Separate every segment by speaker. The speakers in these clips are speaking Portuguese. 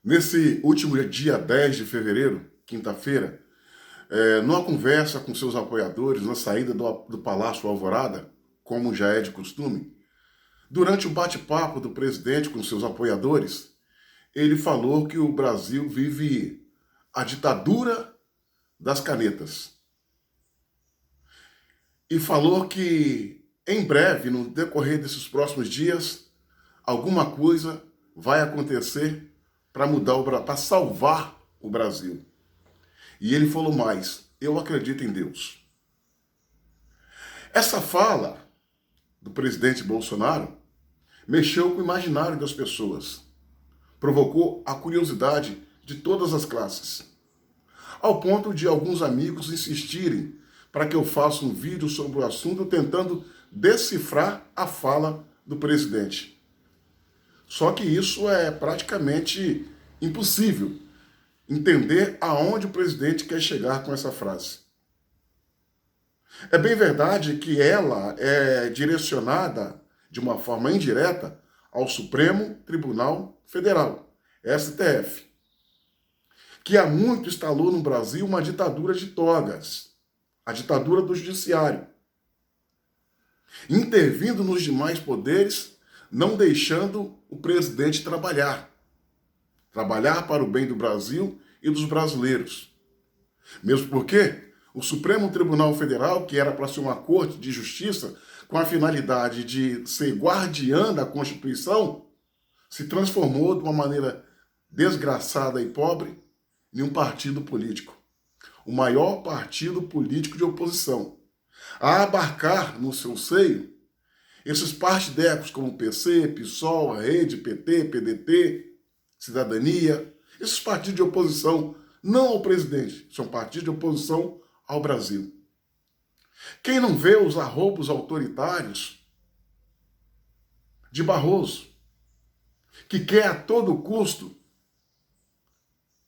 Speaker 1: Nesse último dia 10 de fevereiro, quinta-feira, numa conversa com seus apoiadores na saída do Palácio Alvorada, como já é de costume, durante o bate-papo do presidente com seus apoiadores, ele falou que o Brasil vive a ditadura das canetas. E falou que, em breve, no decorrer desses próximos dias, alguma coisa vai acontecer para para salvar o Brasil. E ele falou mais: eu acredito em Deus. Essa fala do presidente Bolsonaro mexeu com o imaginário das pessoas, provocou a curiosidade de todas as classes, ao ponto de alguns amigos insistirem para que eu faça um vídeo sobre o assunto tentando decifrar a fala do presidente. Só que isso é praticamente impossível entender aonde o presidente quer chegar com essa frase. É bem verdade que ela é direcionada de uma forma indireta ao Supremo Tribunal Federal, STF, que há muito instalou no Brasil uma ditadura de togas, a ditadura do judiciário, intervindo nos demais poderes, não deixando o presidente trabalhar para o bem do Brasil e dos brasileiros. Mesmo porque o Supremo Tribunal Federal, que era para ser uma corte de justiça com a finalidade de ser guardiã da Constituição, se transformou de uma maneira desgraçada e pobre em um partido político. O maior partido político de oposição, a abarcar no seu seio esses partidecos como PC, PSOL, Rede, PT, PDT, Cidadania, esses partidos de oposição não ao presidente, são partidos de oposição ao Brasil. Quem não vê os arroubos autoritários de Barroso, que quer a todo custo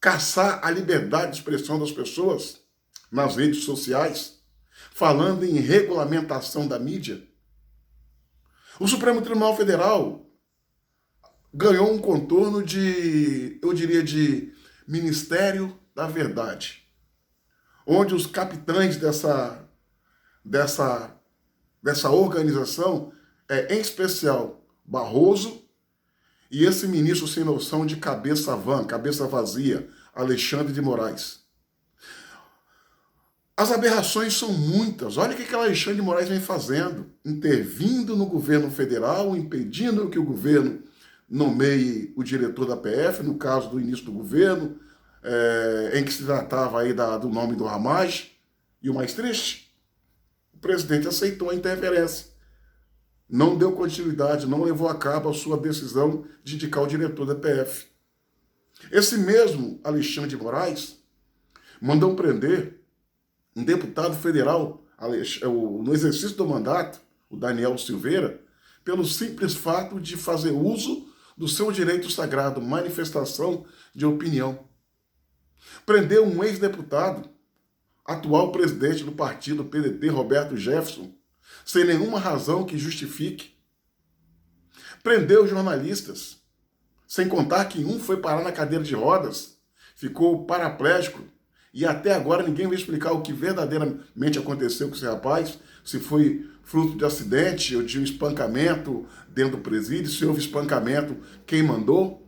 Speaker 1: caçar a liberdade de expressão das pessoas nas redes sociais, falando em regulamentação da mídia, o Supremo Tribunal Federal ganhou um contorno de, eu diria, de Ministério da Verdade, onde os capitães dessa organização, em especial Barroso e esse ministro sem noção de cabeça vazia, Alexandre de Moraes. As aberrações são muitas. Olha o que Alexandre de Moraes vem fazendo, intervindo no governo federal, impedindo que o governo nomeie o diretor da PF, no caso do início do governo, em que se tratava aí do nome do Ramage. E o mais triste, o presidente aceitou a interferência. Não deu continuidade, não levou a cabo a sua decisão de indicar o diretor da PF. Esse mesmo Alexandre de Moraes mandou prender um deputado federal no exercício do mandato, o Daniel Silveira, pelo simples fato de fazer uso do seu direito sagrado, manifestação de opinião. Prendeu um ex-deputado, atual presidente do partido PDT, Roberto Jefferson, sem nenhuma razão que justifique. Prendeu jornalistas, sem contar que um foi parar na cadeira de rodas, ficou paraplégico, e até agora ninguém vai explicar o que verdadeiramente aconteceu com esse rapaz, se foi fruto de acidente ou de um espancamento dentro do presídio, se houve espancamento, quem mandou.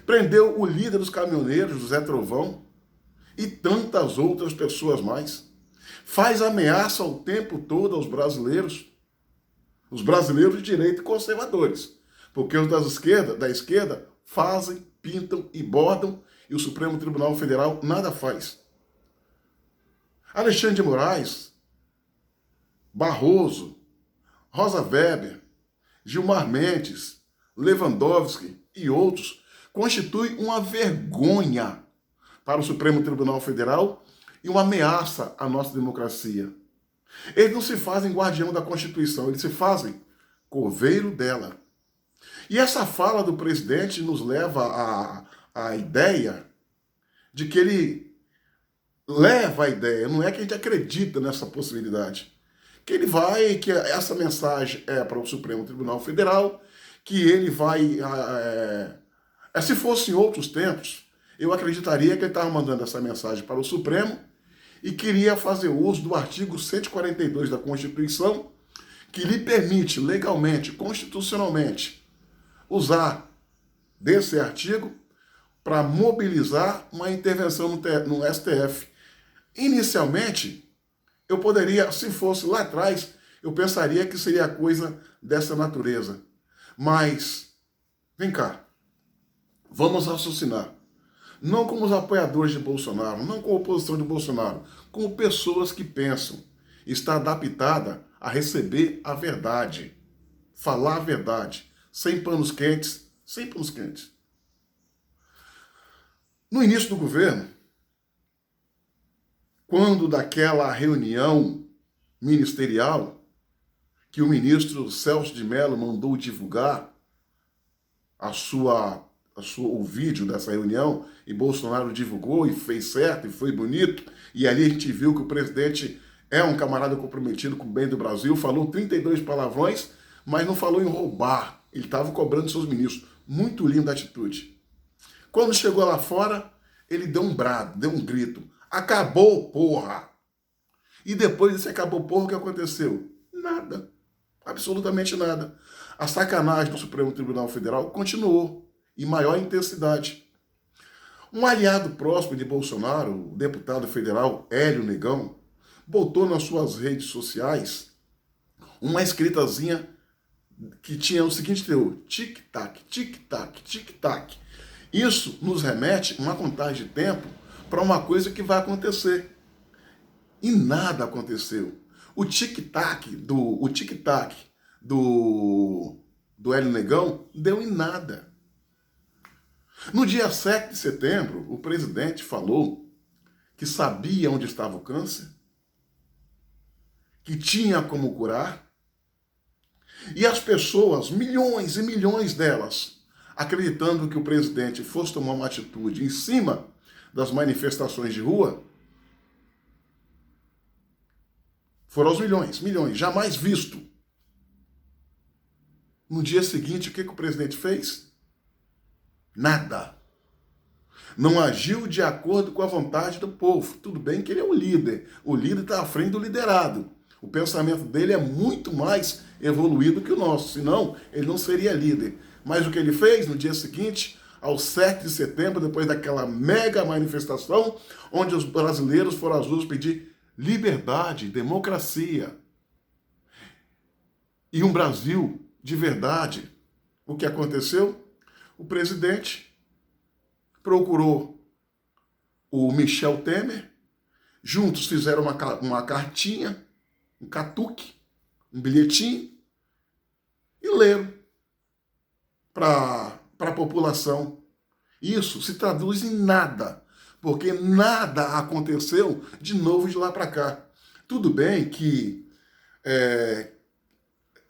Speaker 1: Prendeu o líder dos caminhoneiros, José Trovão, e tantas outras pessoas mais. Faz ameaça o tempo todo aos brasileiros, os brasileiros de direita e conservadores, porque os da esquerda fazem, pintam e bordam, e o Supremo Tribunal Federal nada faz. Alexandre de Moraes, Barroso, Rosa Weber, Gilmar Mendes, Lewandowski e outros constituem uma vergonha para o Supremo Tribunal Federal e uma ameaça à nossa democracia. Eles não se fazem guardião da Constituição, eles se fazem coveiro dela. E essa fala do presidente nos leva a ideia de que ele leva a ideia, não é que a gente acredita nessa possibilidade, que essa mensagem é para o Supremo Tribunal Federal, que ele vai Se fosse em outros tempos, eu acreditaria que ele estava mandando essa mensagem para o Supremo e queria fazer uso do artigo 142 da Constituição, que lhe permite legalmente, constitucionalmente, usar desse artigo para mobilizar uma intervenção no STF. Inicialmente, eu poderia, se fosse lá atrás, eu pensaria que seria coisa dessa natureza. Mas, vem cá, vamos raciocinar. Não como os apoiadores de Bolsonaro, não como a oposição de Bolsonaro, como pessoas que pensam, está adaptada a receber a verdade, falar a verdade, sem panos quentes, sem panos quentes. No início do governo, quando daquela reunião ministerial que o ministro Celso de Mello mandou divulgar o vídeo dessa reunião, e Bolsonaro divulgou e fez certo e foi bonito, e ali a gente viu que o presidente é um camarada comprometido com o bem do Brasil, falou 32 palavrões, mas não falou em roubar, ele estava cobrando seus ministros. Muito linda a atitude. Quando chegou lá fora, ele deu um brado, deu um grito: acabou, porra! E depois desse acabou, porra, o que aconteceu? Nada. Absolutamente nada. A sacanagem do Supremo Tribunal Federal continuou, em maior intensidade. Um aliado próximo de Bolsonaro, o deputado federal Hélio Negão, botou nas suas redes sociais uma escritazinha que tinha o seguinte teor: tic-tac, tic-tac, tic-tac. Isso nos remete uma contagem de tempo para uma coisa que vai acontecer. E nada aconteceu. O tic-tac do Hélio Negão deu em nada. No dia 7 de setembro, o presidente falou que sabia onde estava o câncer, que tinha como curar, e as pessoas, milhões e milhões delas, acreditando que o presidente fosse tomar uma atitude em cima das manifestações de rua, foram aos milhões, jamais visto. No dia seguinte, o que o presidente fez? Nada. Não agiu de acordo com a vontade do povo. Tudo bem que ele é o líder está à frente do liderado. O pensamento dele é muito mais evoluído que o nosso, senão ele não seria líder. Mas o que ele fez no dia seguinte, ao 7 de setembro, depois daquela mega manifestação, onde os brasileiros foram às ruas pedir liberdade, democracia e um Brasil de verdade. O que aconteceu? O presidente procurou o Michel Temer, juntos fizeram uma cartinha, um catuque, um bilhetinho, e leram para a população. Isso se traduz em nada, porque nada aconteceu de novo de lá para cá. Tudo bem que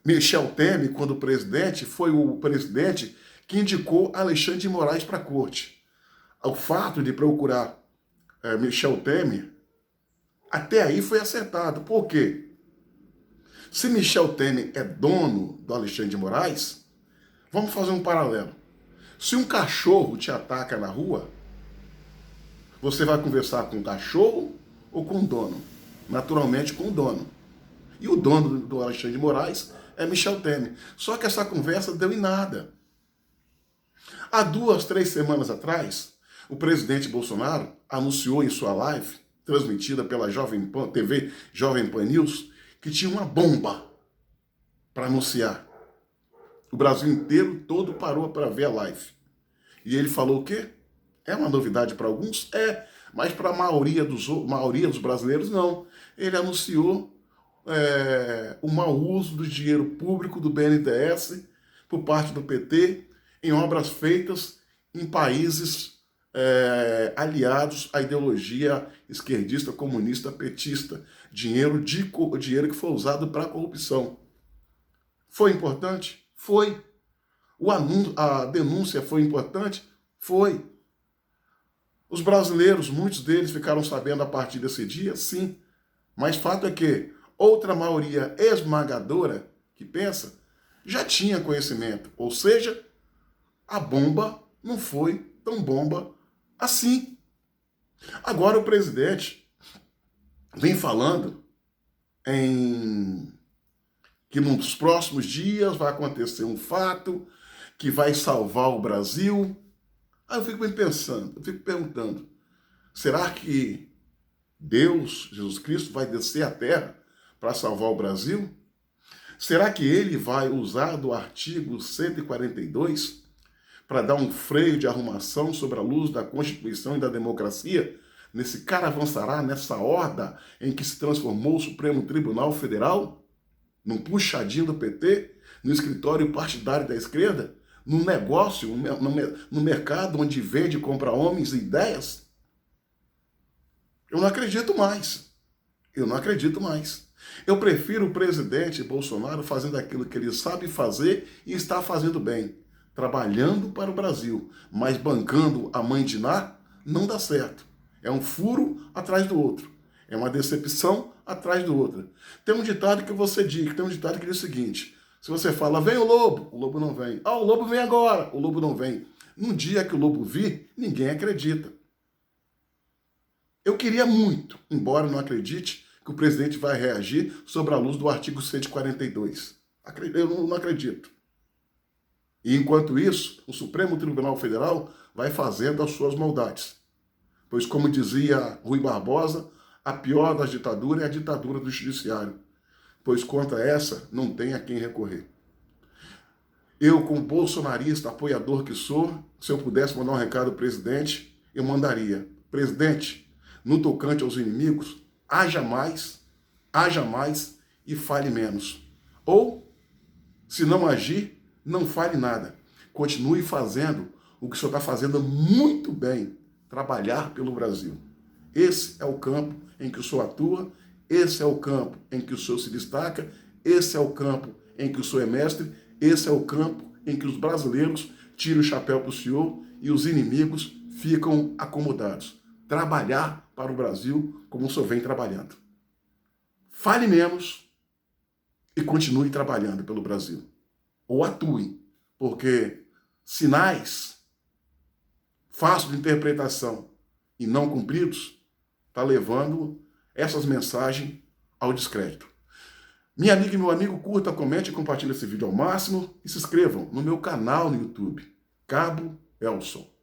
Speaker 1: Michel Temer, quando presidente, foi o presidente que indicou Alexandre de Moraes para a corte. O fato de procurar Michel Temer, até aí foi acertado. Por quê? Se Michel Temer é dono do Alexandre de Moraes, vamos fazer um paralelo. Se um cachorro te ataca na rua, você vai conversar com o cachorro ou com o dono? Naturalmente com o dono. E o dono do Alexandre de Moraes é Michel Temer. Só que essa conversa deu em nada. Há 2, 3 semanas atrás, o presidente Bolsonaro anunciou em sua live, transmitida pela TV Jovem Pan News, que tinha uma bomba para anunciar. O Brasil inteiro todo parou para ver a live. E ele falou o quê? É uma novidade para alguns? É, mas para a maioria dos brasileiros não. Ele anunciou o mau uso do dinheiro público do BNDES por parte do PT em obras feitas em países aliados à ideologia esquerdista, comunista, petista. Dinheiro que foi usado para a corrupção. Foi importante? Foi. A denúncia foi importante? Foi. Os brasileiros, muitos deles ficaram sabendo a partir desse dia? Sim. Mas fato é que outra maioria esmagadora que pensa já tinha conhecimento. Ou seja, a bomba não foi tão bomba assim. Agora o presidente vem falando em que nos próximos dias vai acontecer um fato que vai salvar o Brasil. Aí eu fico me pensando, eu fico perguntando, será que Deus, Jesus Cristo, vai descer à terra para salvar o Brasil? Será que ele vai usar do artigo 142 para dar um freio de arrumação sobre a luz da Constituição e da democracia nesse caravançará, nessa horda em que se transformou o Supremo Tribunal Federal? Num puxadinho do PT? No escritório partidário da esquerda? Num negócio, no mercado onde vende e compra homens e ideias? Eu não acredito mais. Eu não acredito mais. Eu prefiro o presidente Bolsonaro fazendo aquilo que ele sabe fazer e está fazendo bem, trabalhando para o Brasil, mas bancando a mãe de Ná não dá certo. É um furo atrás do outro. É uma decepção atrás do outro. Tem um ditado que você diz, tem um ditado que diz o seguinte: se você fala, vem o lobo não vem. Ah, o lobo vem agora, o lobo não vem. Num dia que o lobo vir, ninguém acredita. Eu queria muito, embora não acredite, que o presidente vai reagir sobre a luz do artigo 142. Eu não acredito. E enquanto isso, o Supremo Tribunal Federal vai fazendo as suas maldades. Pois, como dizia Rui Barbosa, a pior das ditaduras é a ditadura do judiciário. Pois contra essa não tem a quem recorrer. Eu, como bolsonarista, apoiador que sou, se eu pudesse mandar um recado ao presidente, eu mandaria: presidente, no tocante aos inimigos, haja mais e fale menos. Ou, se não agir, não fale nada. Continue fazendo o que o senhor está fazendo muito bem, trabalhar pelo Brasil. Esse é o campo em que o senhor atua, esse é o campo em que o senhor se destaca, esse é o campo em que o senhor é mestre, esse é o campo em que os brasileiros tiram o chapéu para o senhor e os inimigos ficam acomodados. Trabalhar para o Brasil como o senhor vem trabalhando. Fale menos e continue trabalhando pelo Brasil. Ou atue, porque sinais fáceis de interpretação e não cumpridos está levando essas mensagens ao descrédito. Minha amiga e meu amigo, curta, comente e compartilhe esse vídeo ao máximo e se inscrevam no meu canal no YouTube, Cabo Elson.